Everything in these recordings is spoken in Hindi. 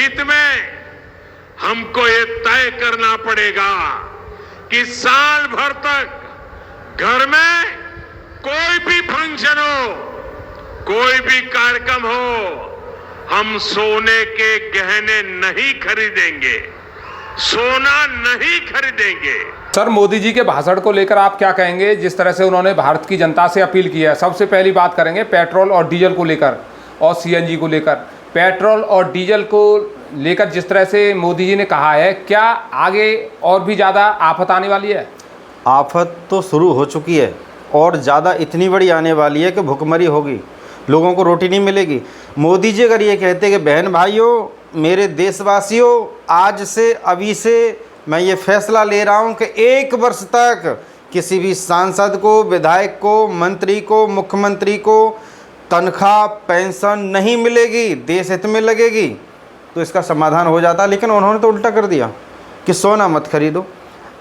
हित में हमको ये तय करना पड़ेगा कि साल भर तक घर में कोई भी फंक्शन हो, कोई भी कार्यक्रम हो, हम सोने के गहने नहीं खरीदेंगे, सोना नहीं खरीदेंगे। सर, मोदी जी के भाषण को लेकर आप क्या कहेंगे? जिस तरह से उन्होंने भारत की जनता से अपील की है। सबसे पहली बात करेंगे पेट्रोल और डीजल को लेकर और सीएनजी को लेकर। पेट्रोल और डीजल को लेकर जिस तरह से मोदी जी ने कहा है, क्या आगे और भी ज़्यादा आफत आने वाली है? आफत तो शुरू हो चुकी है और ज़्यादा इतनी बड़ी आने वाली है कि भुखमरी होगी, लोगों को रोटी नहीं मिलेगी। मोदी जी अगर ये कहते कि बहन भाइयों, मेरे देशवासियों, आज से अभी से मैं ये फैसला ले रहा हूँ कि 1 वर्ष तक किसी भी सांसद को, विधायक को, मंत्री को, मुख्यमंत्री को तनख्वाह पेंशन नहीं मिलेगी, देश हित में लगेगी, तो इसका समाधान हो जाता। लेकिन उन्होंने तो उल्टा कर दिया कि सोना मत खरीदो,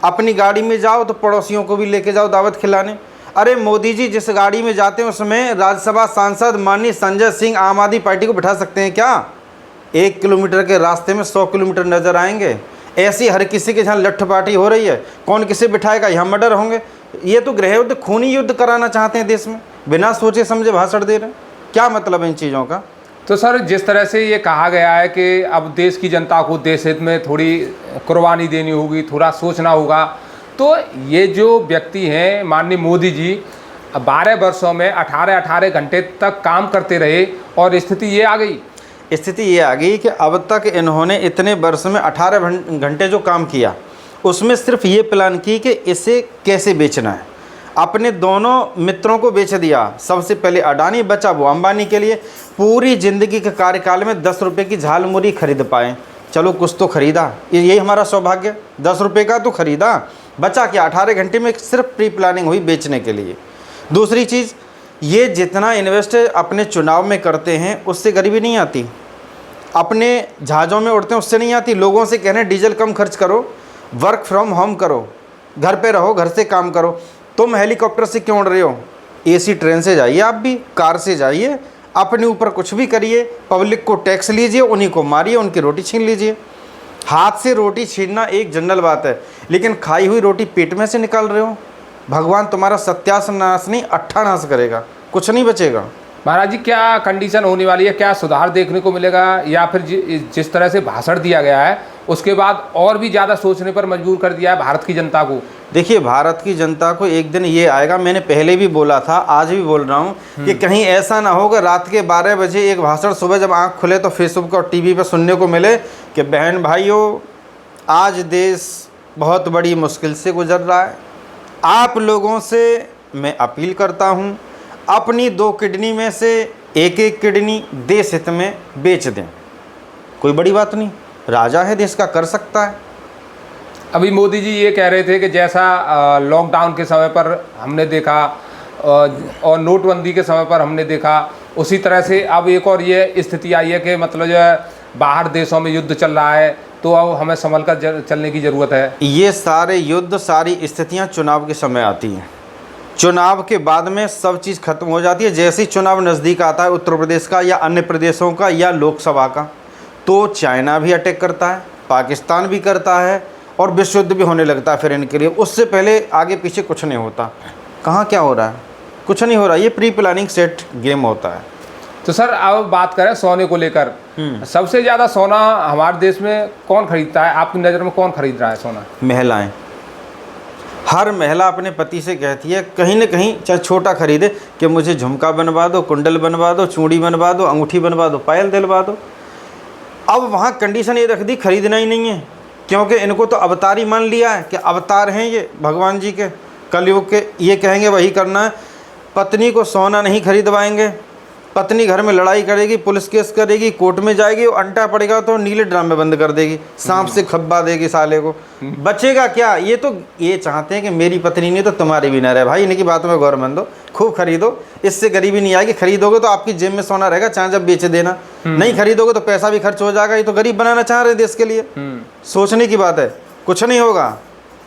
अपनी गाड़ी में जाओ तो पड़ोसियों को भी लेके जाओ दावत खिलाने। अरे मोदी जी जिस गाड़ी में जाते हैं उसमें राज्यसभा सांसद माननीय संजय सिंह आम आदमी पार्टी को बिठा सकते हैं क्या? 1 किलोमीटर के रास्ते में 100 किलोमीटर नजर आएंगे। ऐसी हर किसी के जहाँ लठ पार्टी हो रही है, कौन किसे बिठाएगा? यहाँ मर्डर होंगे। ये तो गृह युद्ध, खूनी युद्ध कराना चाहते हैं देश में, बिना सोचे समझे भाषण दे रहे हैं। क्या मतलब है इन चीज़ों का? तो सर, जिस तरह से ये कहा गया है कि अब देश की जनता को देश हित में थोड़ी कुर्बानी देनी होगी, थोड़ा सोचना होगा, तो ये जो व्यक्ति हैं माननीय मोदी जी 12 वर्षों में 18 घंटे तक काम करते रहे और स्थिति ये आ गई। स्थिति ये आ गई कि अब तक इन्होंने इतने वर्ष में 18 घंटे जो काम किया उसमें सिर्फ ये प्लान की कि इसे कैसे बेचना है। अपने दोनों मित्रों को बेच दिया। सबसे पहले अडानी, बचा वो अंबानी के लिए। पूरी ज़िंदगी के कार्यकाल में 10 रुपये की झालमुरी खरीद पाए। चलो कुछ तो खरीदा, यही हमारा सौभाग्य, 10 रुपये का तो खरीदा। बचा क्या? 18 घंटे में सिर्फ प्री प्लानिंग हुई बेचने के लिए। दूसरी चीज़, ये जितना इन्वेस्ट अपने चुनाव में करते हैं उससे गरीबी नहीं आती, अपने जहाज़ों में उड़ते हैं उससे नहीं आती। लोगों से कह रहे हैं डीजल कम खर्च करो, वर्क फ्रॉम होम करो, घर पे रहो, घर से काम करो। तुम हेलीकॉप्टर से क्यों उड़ रहे हो? एसी ट्रेन से जाइए, आप भी कार से जाइए, अपने ऊपर कुछ भी करिए, पब्लिक को टैक्स लीजिए, उन्हीं को मारिए, उनकी रोटी छीन लीजिए। हाथ से रोटी छीनना एक जनरल बात है, लेकिन खाई हुई रोटी पेट में से निकाल रहे हो। भगवान तुम्हारा सत्यानाश नहीं, अट्ठानाश करेगा, कुछ नहीं बचेगा। महाराज जी, क्या कंडीशन होने वाली है? क्या सुधार देखने को मिलेगा, या फिर जिस तरह से भाषण दिया गया है उसके बाद और भी ज़्यादा सोचने पर मजबूर कर दिया है भारत की जनता को? देखिए, भारत की जनता को एक दिन ये आएगा, मैंने पहले भी बोला था, आज भी बोल रहा हूँ कि कहीं ऐसा ना हो कि रात के 12 बजे एक भाषण सुबह जब आँख खुले तो फेसबुक और टीवी पर सुनने को मिले कि बहन भाइयों, आज देश बहुत बड़ी मुश्किल से गुजर रहा है। आप लोगों से मैं अपील करता हूँ, अपनी 2 किडनी में से एक किडनी देश हित में बेच दें। कोई बड़ी बात नहीं, राजा है देश का, कर सकता है। अभी मोदी जी ये कह रहे थे कि जैसा लॉकडाउन के समय पर हमने देखा और नोटबंदी के समय पर हमने देखा, उसी तरह से अब एक और ये स्थिति आई है कि मतलब जो है बाहर देशों में युद्ध चल रहा है, तो अब हमें संभल कर चलने की ज़रूरत है। ये सारे युद्ध, सारी स्थितियाँ चुनाव के समय आती हैं। चुनाव के बाद में सब चीज़ खत्म हो जाती है। जैसे ही चुनाव नज़दीक आता है, उत्तर प्रदेश का या अन्य प्रदेशों का या लोकसभा का, तो चाइना भी अटैक करता है, पाकिस्तान भी करता है और विश्व युद्ध भी होने लगता है फिर इनके लिए। उससे पहले आगे पीछे कुछ नहीं होता। कहाँ क्या हो रहा है? कुछ नहीं हो रहा। ये प्री प्लानिंग सेट गेम होता है। तो सर, अब बात करें सोने को लेकर, सबसे ज़्यादा सोना हमारे देश में कौन खरीदता है? आपकी नज़र में कौन खरीद रहा है सोना? महिलाएं। हर महिला अपने पति से कहती है कहीं ना कहीं, चाहे छोटा खरीदे, कि मुझे झुमका बनवा दो, कुंडल बनवा दो, चूड़ी बनवा दो, अंगूठी बनवा दो, पायल दिलवा दो। अब वहाँ कंडीशन ये रख दी, खरीदना ही नहीं है, क्योंकि इनको तो अवतार ही मान लिया है कि अवतार हैं ये भगवान जी के, कलयुग के। ये कहेंगे वही करना है। पत्नी को सोना नहीं खरीदवाएंगे, पत्नी घर में लड़ाई करेगी, पुलिस केस करेगी, कोर्ट में जाएगी, वो अंटा पड़ेगा तो नीले ड्राम में बंद कर देगी, सांप से खब्बा देगी साले को। बचेगा क्या? ये तो ये चाहते हैं कि मेरी पत्नी नहीं तो तुम्हारी भी ना रहे। भाई इनकी बातों में गौर मान दो, खूब खरीदो, इससे गरीबी नहीं आएगी। खरीदोगे तो आपकी जेब में सोना रहेगा, चाहे जब बेच देना। नहीं खरीदोगे तो पैसा भी खर्च हो जाएगा। ये तो गरीब बनाना चाह रहे देश के लिए, सोचने की बात है। कुछ नहीं होगा।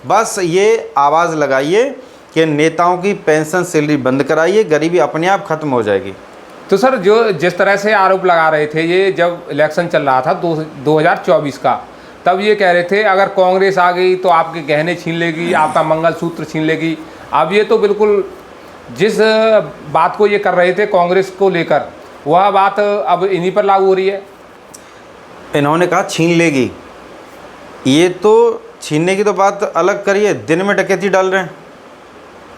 बस ये आवाज़ लगाइए कि नेताओं की पेंशन सैलरी बंद कराइए, गरीबी अपने आप खत्म हो जाएगी। तो सर जो जिस तरह से आरोप लगा रहे थे, ये जब इलेक्शन चल रहा था 2024 का, तब ये कह रहे थे अगर कांग्रेस आ गई तो आपके गहने छीन लेगी, आपका मंगलसूत्र छीन लेगी। अब ये तो बिल्कुल जिस बात को ये कर रहे थे कांग्रेस को लेकर, वह बात अब इन्हीं पर लागू हो रही है। इन्होंने कहा छीन लेगी, ये तो छीनने की तो बात अलग करिए, दिन में डकैती डाल रहे हैं।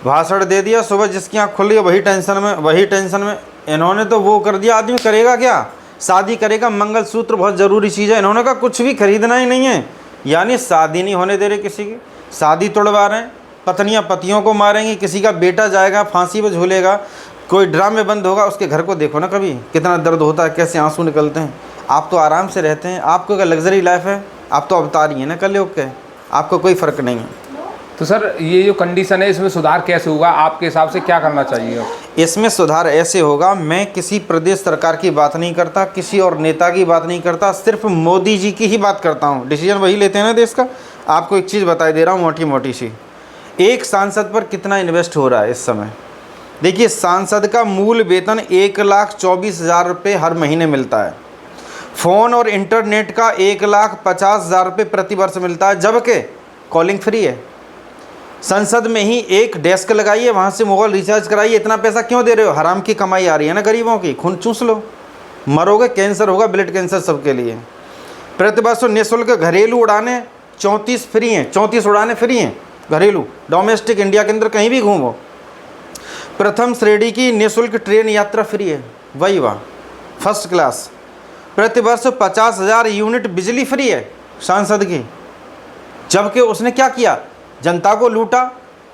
भाषण दे दिया, सुबह जिसकी आँख खुल रही है वही टेंशन में। इन्होंने तो वो कर दिया, आदमी करेगा क्या, शादी करेगा, मंगलसूत्र बहुत ज़रूरी चीज़ है, इन्होंने कहा कुछ भी खरीदना ही नहीं है। यानी शादी नहीं होने दे रहे किसी की, शादी तोड़वा रहे हैं, पत्नियां पतियों को मारेंगी, किसी का बेटा जाएगा फांसी पर झूलेगा, कोई ड्रामे बंद होगा, उसके घर को देखो ना कभी कितना दर्द होता है, कैसे आंसू निकलते हैं। आप तो आराम से रहते हैं, आपको क्या लग्जरी लाइफ है, आप तो अवतार ही हैं ना कलयुग के, आपको कोई फ़र्क नहीं है। तो सर ये जो कंडीशन है इसमें सुधार कैसे होगा, आपके हिसाब से क्या करना चाहिए? इसमें सुधार ऐसे होगा, मैं किसी प्रदेश सरकार की बात नहीं करता, किसी और नेता की बात नहीं करता, सिर्फ मोदी जी की ही बात करता हूँ। डिसीजन वही लेते हैं ना देश का। आपको एक चीज़ बता दे रहा हूँ मोटी मोटी सी, एक सांसद पर कितना इन्वेस्ट हो रहा है इस समय। देखिए, सांसद का मूल वेतन 1,24,000 रुपये हर महीने मिलता है, फ़ोन और इंटरनेट का 1,50,000 रुपये प्रति वर्ष मिलता है, जबकि कॉलिंग फ्री है। संसद में ही एक डेस्क लगाइए, वहाँ से मोबाइल रिचार्ज कराइए। इतना पैसा क्यों दे रहे हो? हराम की कमाई आ रही है ना गरीबों की, खून चूस लो, मरोगे, कैंसर होगा, ब्लड कैंसर सबके लिए। प्रतिवर्ष निःशुल्क घरेलू उड़ानें 34 फ्री हैं, 34 उड़ानें फ्री हैं घरेलू, डोमेस्टिक, इंडिया के अंदर कहीं भी घूमो। प्रथम श्रेणी की निःशुल्क ट्रेन यात्रा फ्री है, वही वाह, फर्स्ट क्लास। प्रतिवर्ष 50,000 यूनिट बिजली फ्री है सांसद की, जबकि उसने क्या किया, जनता को लूटा,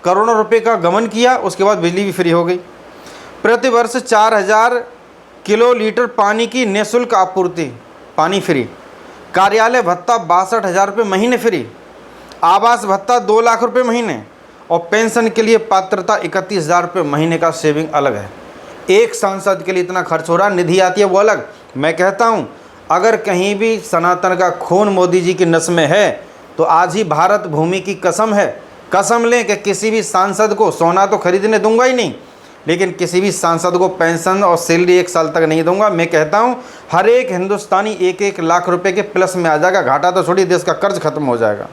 करोड़ों रुपए का गमन किया, उसके बाद बिजली भी फ्री हो गई। प्रतिवर्ष 4,000 किलो लीटर पानी की निःशुल्क आपूर्ति, पानी फ्री। कार्यालय भत्ता 62,000 रुपये महीने फ्री। आवास भत्ता 2 लाख रुपये महीने, और पेंशन के लिए पात्रता 31,000 रुपये महीने का सेविंग अलग है। एक सांसद के लिए इतना खर्च हो रहा, निधि आती है वो अलग। मैं कहता हूँ अगर कहीं भी सनातन का खून मोदी जी की नस में है तो आज ही भारत भूमि की कसम है, कसम लें कि किसी भी सांसद को, सोना तो खरीदने दूंगा ही नहीं, लेकिन किसी भी सांसद को पेंशन और सैलरी 1 साल तक नहीं दूंगा। मैं कहता हूं हर एक हिंदुस्तानी 1-1 लाख रुपए के प्लस में आ जाएगा, घाटा तो छोड़िए, देश का कर्ज खत्म हो जाएगा।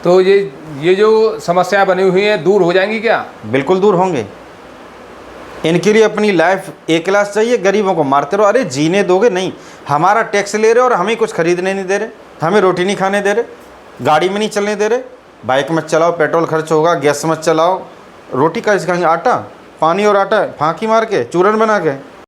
तो ये जो समस्या बनी हुई है दूर हो जाएंगी क्या? बिल्कुल दूर होंगे। इनके लिए अपनी लाइफ ए क्लास चाहिए, गरीबों को मारते रहो। अरे जीने दोगे नहीं, हमारा टैक्स ले रहे हो और हमें कुछ खरीदने नहीं दे रहे, हमें रोटी नहीं खाने दे रहे, गाड़ी में नहीं चलने दे रहे, बाइक मत चलाओ, पेट्रोल खर्च होगा, गैस मत चलाओ, रोटी का खाएंगे, आटा, पानी और आटा फांकी मार के चूरन बना के।